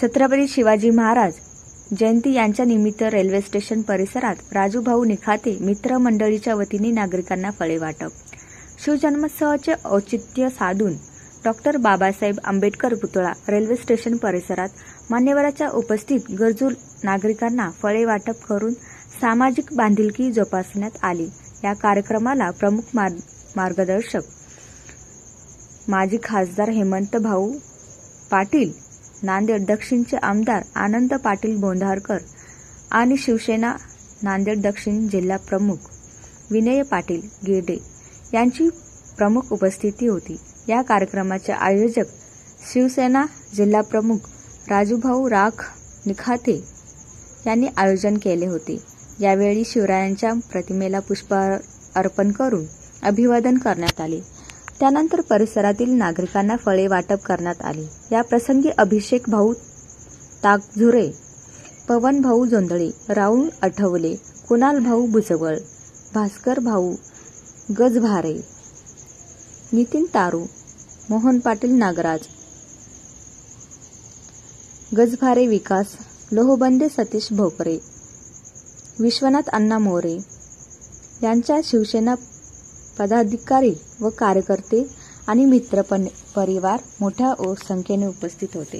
छत्रपती शिवाजी महाराज जयंती यांच्या निमित्त railway station परिसरात राजूभाऊ निखाते मित्र मंडळीच्या वतीने नागरिकांना फळे वाटप. शिवजन्मोत्सवाचे औचित्य साधून डॉक्टर बाबासाहेब आंबेडकर पुतळा रेल्वे स्टेशन परिसरात मान्यवरांच्या उपस्थित गरजू नागरिकांना फळे वाटप करून सामाजिक बांधिलकी जोपासण्यात आली. या कार्यक्रमाला प्रमुख मार्गदर्शक माजी खासदार हेमंत भाऊ पाटील, नांदेड दक्षिणचे आमदार आनंद पाटील बोंढारकर आणि शिवसेना नांदेड दक्षिण जिल्हा प्रमुख विनय पाटील गिरडे यांची प्रमुख उपस्थिती होती. या कार्यक्रमाचे आयोजक शिवसेना जिल्हा प्रमुख राजूभाऊ राख निखाते यांनी आयोजन केले होते. यावेळी शिवरायांच्या प्रतिमेला पुष्प अर्पण करून अभिवादन करण्यात आले. त्यानंतर परिसरातील नागरिकांना फळे वाटप करण्यात आले. या प्रसंगी अभिषेक भाऊ ताकझुरे, पवन भाऊ जोंधळे, राहुल आठवले, कुणाल भाऊ भुजबळ, भास्कर भाऊ गजभारे, नितीन तारू, मोहन पाटील नागराज, गजभारे विकास, लोहबंदे सतीश भोकरे, विश्वनाथ अण्णा मोरे यांच्या शिवसेना पदाधिकारी व कार्यकर्ते आणि मित्र परिवार मोठ्या संख्येने उपस्थित होते.